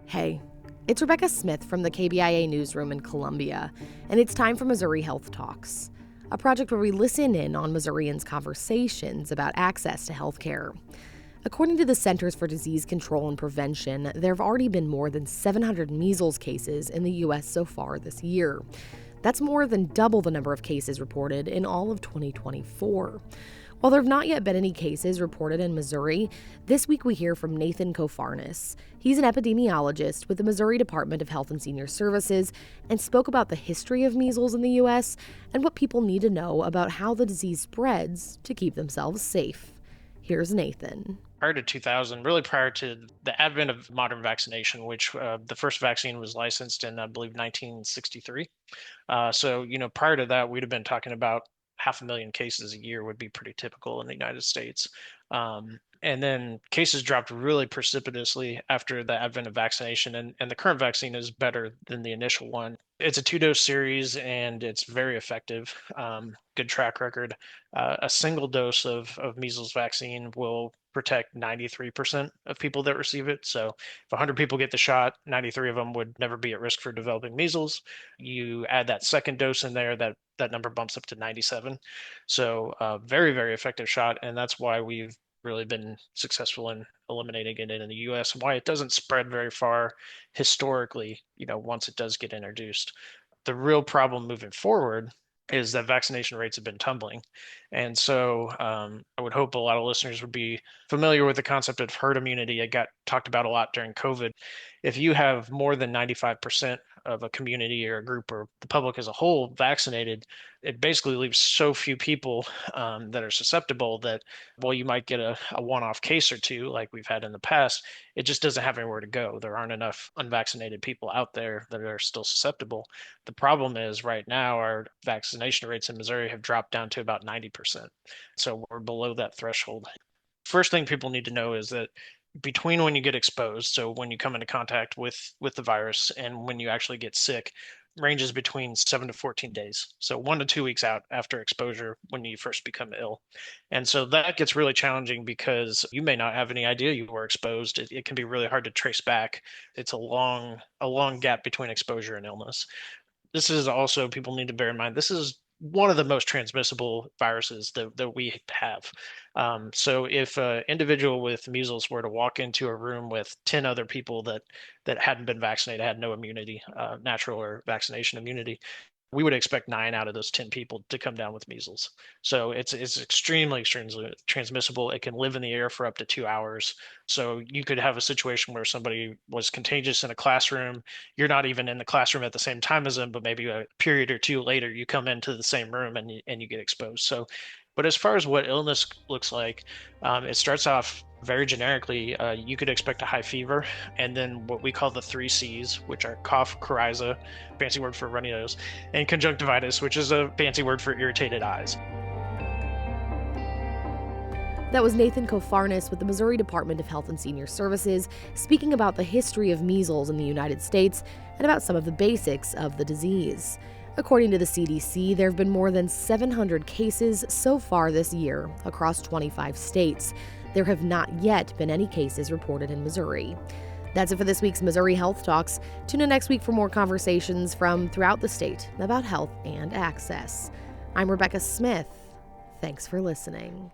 Hey, it's Rebecca Smith from the KBIA newsroom in Columbia, and it's time for Missouri Health Talks, a project where we listen in on Missourians' conversations about access to health care. According to the Centers for Disease Control and Prevention, there have already been more than 700 measles cases in the U.S. so far this year. That's more than double the number of cases reported in all of 2024. While there have not yet been any cases reported in Missouri, this week we hear from Nathan Kofarnis. He's an epidemiologist with the Missouri Department of Health and Senior Services and spoke about the history of measles in the U.S. and what people need to know about how the disease spreads to keep themselves safe. Here's Nathan. Prior to 2000, really prior to the advent of modern vaccination, which the first vaccine was licensed in, I believe, 1963. Prior to that, we'd have been talking about 500,000 cases a year would be pretty typical in the United States. And then cases dropped really precipitously after the advent of vaccination, and the current vaccine is better than the initial one. It's a 2-dose series, and it's very effective. Good track record. A single dose of measles vaccine will protect 93% of people that receive it. So if 100 people get the shot, 93 of them would never be at risk for developing measles. You add that second dose in there, that number bumps up to 97. So very, very effective shot. And that's why we've really been successful in eliminating it in the U.S. Why it doesn't spread very far historically, once it does get introduced. The real problem moving forward is that vaccination rates have been tumbling. And so I would hope a lot of listeners would be familiar with the concept of herd immunity. It got talked about a lot during COVID. If you have more than 95% of a community or a group or the public as a whole vaccinated, it basically leaves so few people that are susceptible that, while you might get a one-off case or two like we've had in the past, it just doesn't have anywhere to go. There aren't enough unvaccinated people out there that are still susceptible. The problem is right now our vaccination rates in Missouri have dropped down to about 90%. So we're below that threshold. First thing people need to know is that between when you get exposed, so when you come into contact with the virus, and when you actually get sick, ranges between 7 to 14 days. So 1 to 2 weeks out after exposure when you first become ill. And so that gets really challenging because you may not have any idea you were exposed. It can be really hard to trace back. It's a long gap between exposure and illness. This is also, people need to bear in mind, this is one of the most transmissible viruses that we have. So if an individual with measles were to walk into a room with 10 other people that hadn't been vaccinated, had no immunity, natural or vaccination immunity, we would expect 9 out of those 10 people to come down with measles. So it's extremely transmissible. It can live in the air for up to 2 hours. So you could have a situation where somebody was contagious in a classroom. You're not even in the classroom at the same time as them, but maybe a period or two later, you come into the same room and you get exposed. So, but as far as what illness looks like, it starts off very generically. You could expect a high fever, and then what we call the 3 C's, which are cough, coryza, fancy word for runny nose, and conjunctivitis, which is a fancy word for irritated eyes. That was Nathan Kofarnis with the Missouri Department of Health and Senior Services, speaking about the history of measles in the United States and about some of the basics of the disease. According to the CDC, there have been more than 700 cases so far this year across 25 states. There have not yet been any cases reported in Missouri. That's it for this week's Missouri Health Talks. Tune in next week for more conversations from throughout the state about health and access. I'm Rebecca Smith. Thanks for listening.